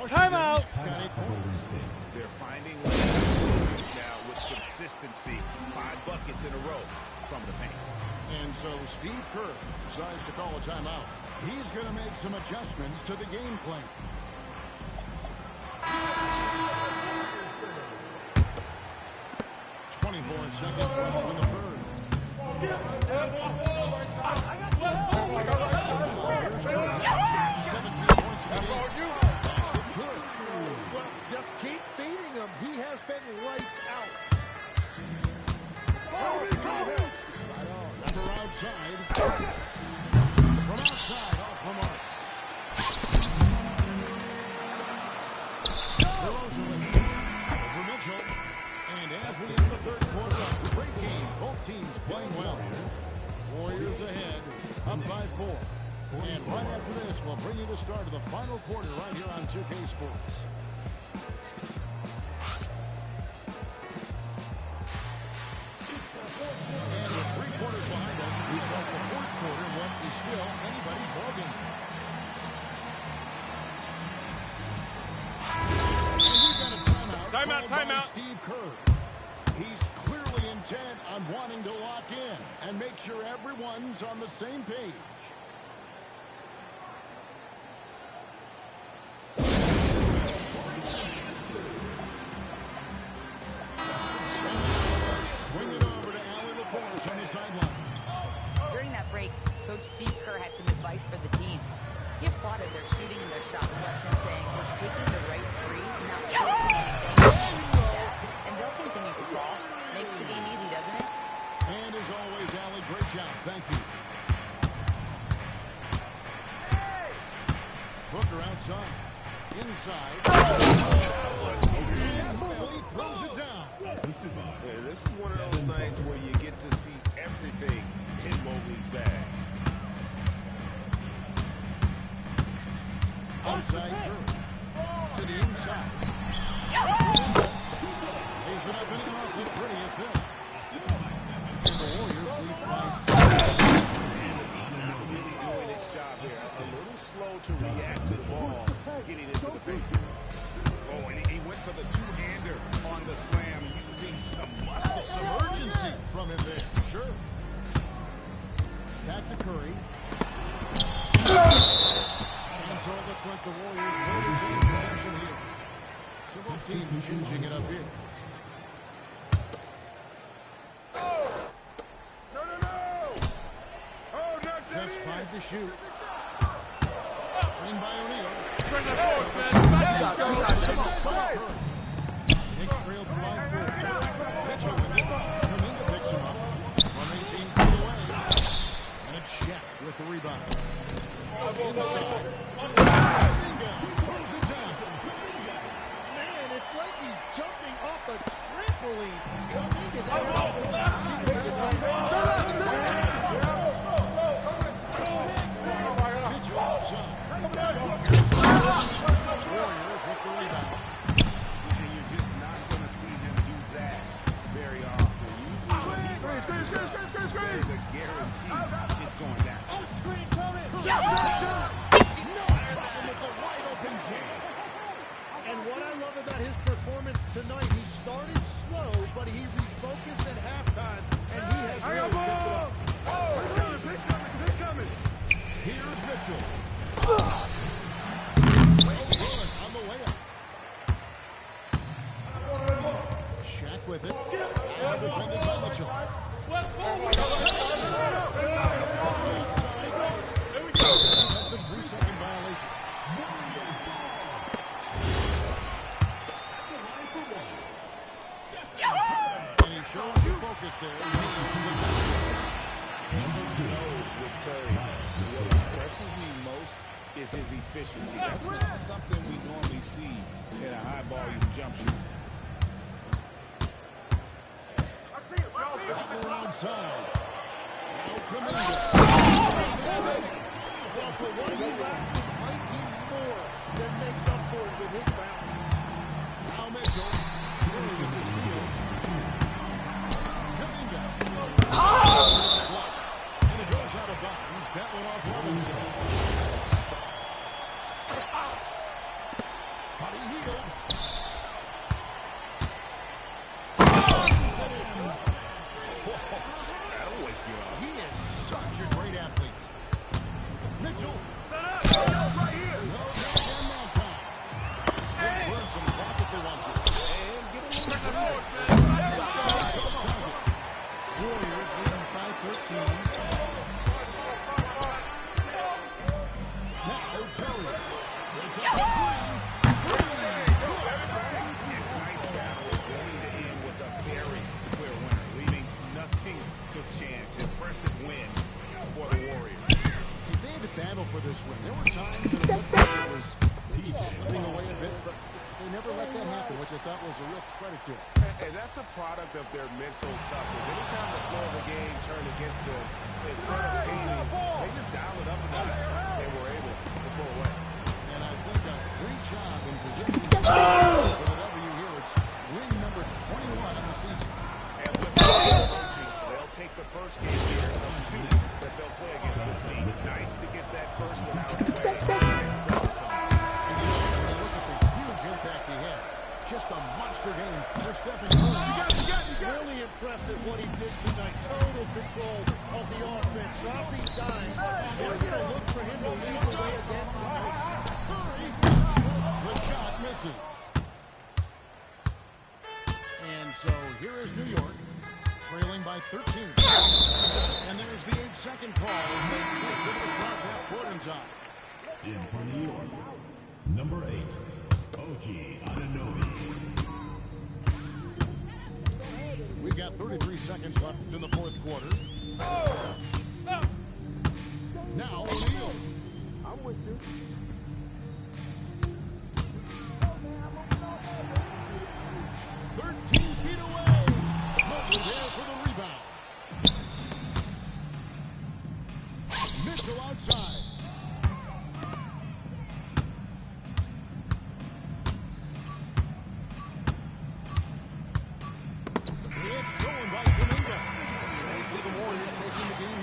Timeout. Got 8 points. They're finding ways now with consistency. 5 buckets in a row from the paint. And so Steve Kerr decides to call a timeout. He's going to make some adjustments to the game plan. Seconds left in the third. 17 points in the game. Basket good. Well, just keep feeding him. He has been lights out. Number outside. From outside, off the mark. For Mitchell. And as we enter the third quarter, a great game. Both teams playing well. Warriors ahead, up by 4. And right after this, we'll bring you the start of the final quarter right here on 2K Sports. And with 3 quarters behind us, we start the fourth quarter. What is still anybody's ballgame. And we've got a timeout. Timeout. Steve Kerr. He's clearly intent on wanting to lock in and make sure everyone's on the same page. Swing it over to Allie LaForge on the sideline. During that break, Coach Steve Kerr had some advice for the team. He applauded their shooting and their shot selection, saying, "We're taking the right threes, not forcing anything like that, and they'll continue to draw." Makes the game easy, doesn't it? And as always, Allie, great job thank you. Booker outside. Inside. Mobley throws it down. Yeah, this is one of those nights where you get to see everything in Mobley's bag. Outside Curry. To the inside. He's it up and in off the pretty assist. And the Warriors lead by 7. Not really doing its job here. A little slow to react to the ball getting into the paint. Oh, and he went for the two-hander on the slam, using some muscle. Some urgency from him there. Sure. Back to Curry. And so it looks like the Warriors will retain possession here. So both teams changing it up here. Just 5 to shoot. Screen by O'Neal. Knicks trailed by 4. Mitchell with it. Kaminga picks him up. 118 feet away. And it's Shaq with the rebound. Inside. Kaminga pulls it down. Man, it's like he's jumping off a trampoline. Kaminga, Warriors with the rebound. And you're just not going to see him do that very often. Usually, there's a guarantee it's going down. Out screen coming. No problem with the wide open jam. and what I love about his performance tonight, he started slow, but he refocused at halftime, and he has really picked it up. They're coming. Here's Mitchell. Good on the layup. Shaq with it. And defended by Mitchell. That's a 3-second violation. And he shows the focus there. With Curry, what impresses me most is his efficiency. That's not something we normally see in a high-volume jump shot. Outside. Now Kaminga. Well, for what he lacks, it might be more than makes up for it with his bounce. Now Mitchell. Curry with the steal. Kaminga. And it goes out of bounds. That one off Robinson. Body healed. That'll wake you up. He is such a great athlete. Mitchell. Right here. No again that time. They burn some clock if they want to. And get a little Warriors leading by 13. Now Curry. Tonight's battle is going to end with a very clear winner, leaving nothing to chance. Impressive win for the Warriors. If they had to battle for this win, there were times that it looked like it was maybe slipping away a bit, but they never let that happen, which I thought was a real credit to them. And that's a product of their mental toughness. Anytime the flow of the game turned against them, instead of hating, they just dialed it up a notch and were able to pull away. And I think a great job in positioning for the W here. It's win number 21 in the season. And with the approaching, they'll take the first game here of 2 that they'll play against this team. Nice to get that first one out of the way and settle time. And you know, when you look at the huge impact he had, just a monster game for Stephen Curry. Really impressive what he did tonight. Total control of the offense, dropping dimes. They're going to look for him to lead the way again tonight. The shot misses. And so here is New York, trailing by 13. And there's the 8-second call as they get to the cross half court inside. In for New York, number 8, OG Anunoby. We've got 33 seconds left in the fourth quarter. Now O'Neal. I'm with you. 13 feet away. Mobley there for the rebound. Mitchell outside. It's stolen by Kuminga. The Warriors taking the game